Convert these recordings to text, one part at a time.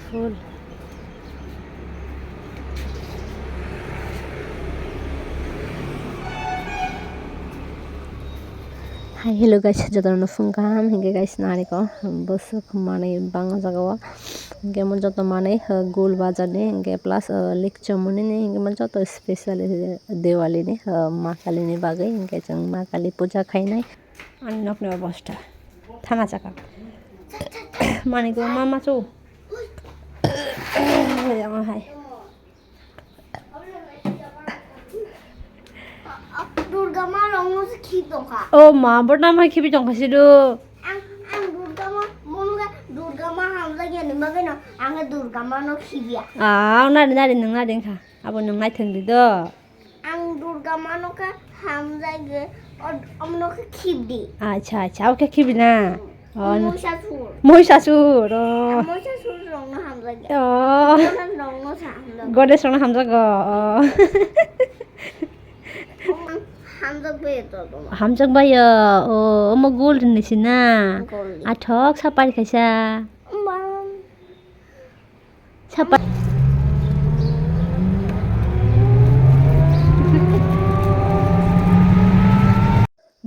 Full Hai hello guys, Jatano fungkam hingga guys nariko busuk mane bang jagawa hingga mon joto mane gul bazar ni hingga plus lik chamuni ni hingga mon joto special Dewali ni ma kali ni bagai hingga jeng ma kali puja khainai ani nokne obostha thana chaka mane ko mama chu hai Durga ma rongno se khidongka oh ma borna ma khibi jongka sidu ang Durga ma monuga Durga ma hamla gani mageno ang Durga ma no khibia nari nang nari kha abo nang nai thengdi do ang Durga ma no ka hamla ge amno ka khibdi acha oke khibi na Mohishasur Mohishasur rongno hamla ge rongno sa hamla goddess rongno hamza go Hamjak bayo omo golden ni sina athok sapari kaisa sapari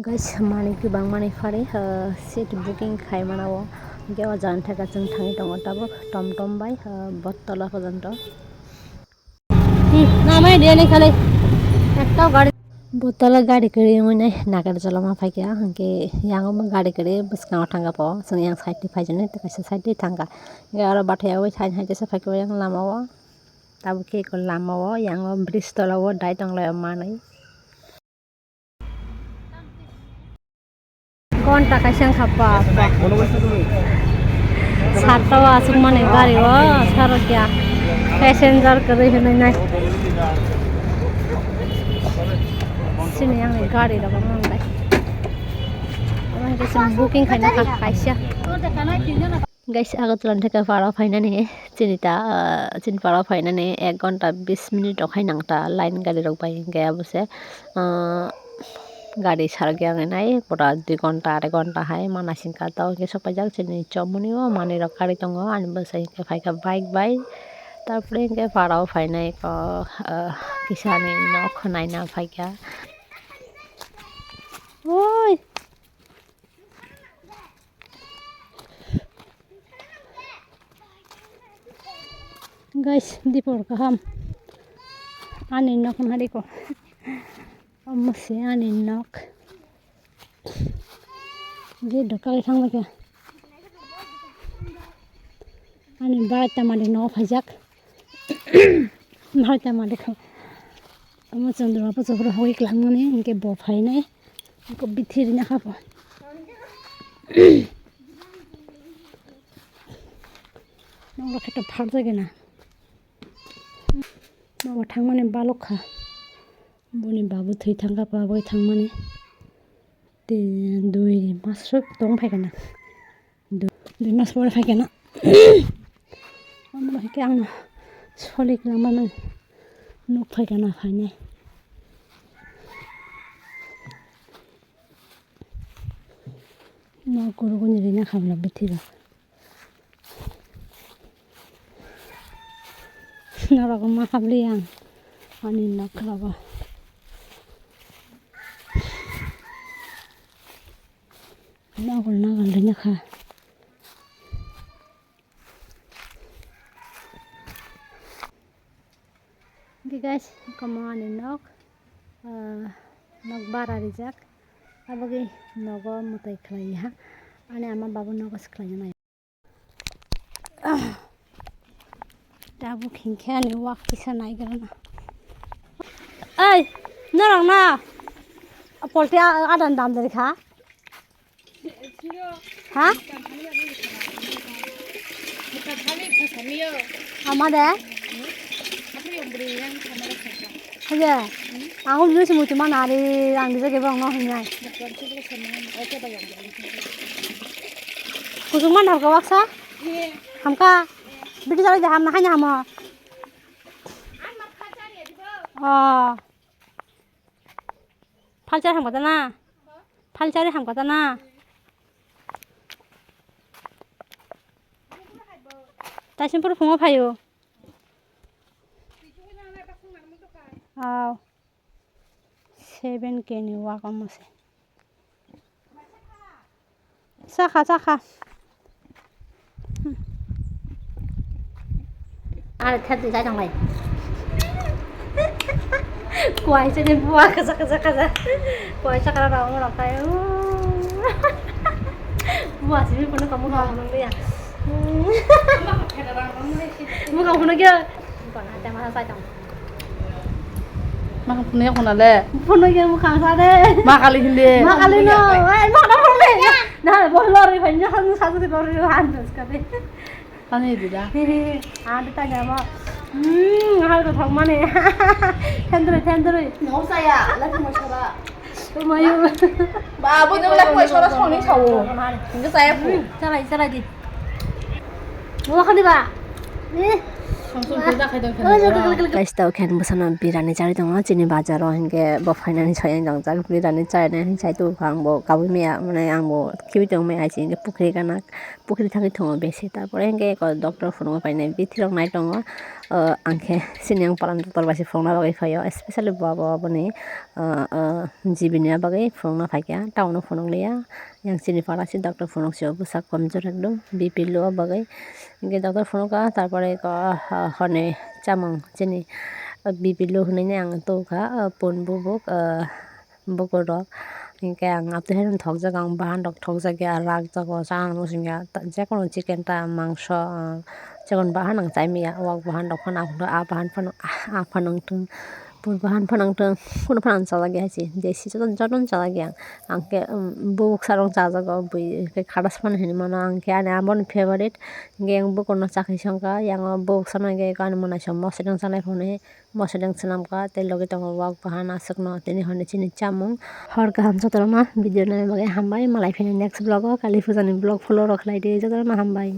guys mani kibang mani fari seat booking khai manawo gewa jan thaka jeng thangi dong tabo tom bai bottala porjonto namai dene khale ekta gari Botala gari kiri mune nagar jalama phaikya hangke yango ma gari kiri buska thanga po sung yang side phai jane ta kaisa side thanga ge aro bathaya oi thain haite sa phaikyo yang lamawo tabu ke ko lamawo yango bridge tolawo dai tonglai manai gonta kaisang khapa sartawa asuk mane gari o sarokya passenger kare hinai nai sini yang gari da bang dai amang ke booking khaina kaisa guys Agartala theka fara phaina ni chinita chin fara phaina ni 1 ঘন্টা 20 minute okhai nangta line gari rok bai gaya bose gari sargya nai pura 2 ঘন্টা 2.5 ঘন্টা hai mana singka tau ke sopajak chini chomuni o mani rok gari tongo ani bosai ke phaika bike bai tarpore ke farao phainai ko kisani nok naina phaika oi guys dipor kaham ani nok nari ko amse ani nok ge dokali thang lake ani barata mali no phajak barata mali ko amo chandra pa chobra hoi klangmani inke bo phainai ko bithiri na khabo nong rakha phar jage na no thangmani balokha boni babu thoi thanga pa boi thangmani te 2 mas rok tong phaikana 2 mas pore phaikana amro hike ang soli klamana nok phaikana phainai no kuruguni rina khabla bithira narago ma khabli yang ani nok rago nagal rina kha guys komani nok bara rijak abagi nogo mutai khlai ha ani ama babu nogo skhlai na dabu khingkhe ani wak kisa nai garana ai narang na polte adan dam dari kha ha amade haja aku juga semua cuma nari yang bisa gebang noh ini kusung man harga waksa hamka bidi jari jaham na hanya hamo 팔자리 한 거잖아. 팔자리 한 거잖아. 다시 프로 붕어파요. 세븐 개니 와가 뭐세. 사카. 아, 태도 자장 마이. Kuai cho nên vua kaza kuai cho cái đầu nó tay vua chỉ biết nó có một hòn luôn đi à một hòn nó kia còn ai tay mà sai chồng Makan punya aku nale. pun nó kia một hàng sao đấy Makali hindi. makali nó em mặc nó không đi nè bố lori phải nhớ không sao thì lori ăn được cái đấy Tanya itu dah. à đi tay nhà mà hai cái thằng mà này 텐드리 Nggak usah ya, lagi mau coba. mayu Babu tuh lagi mau coba soalnya cowok. Enggak saya pun. 살아 đi 뭐 하니 봐 Langsung kita kayak guys tau khen busana birani chari dong chini bazar hinge bo finani chai jang jak birani chai ne chai tu khang bo kabu me mane ang bo kibi dong me ai hinge pukri kana pukri thaki thong besi tarpore hinge ko doctor phone pai ne bitirong nai dong angke sinyang palan doctor basi phone na bagai phayo especially baba bani jibini bagai phone na phaikia town phone liya yang chini pala si doctor phone se busak kamjor ekdom bp low bagai hinge doctor phone ka tarpore ko hone chamang chini bp low hune ang to ka pon bubuk bokorok hinge ang apte hen thok jagang bahan dok thok jagya rak jago sang musinga je kono chicken ta mangso যেমন bahan ang chai mia wak bahan dok phana a bahan phana a phanang tung pur bahan phanang tung kun phanang chala ge hasi desi joton chala ge angke buk sarong cha jago bui ke khadas phan hin mana angke ane amon favorite geng bu kono chakhi sangka yang buk sana ge kan mona som mosedang sanai phone mosedang sanam ka tel loge tong wak bahan asakno tini hone chini chamung hor ka ham jotorma video na mage hambai malai phine next vlog kali fujani vlog follow rakhlai de jotorma hambai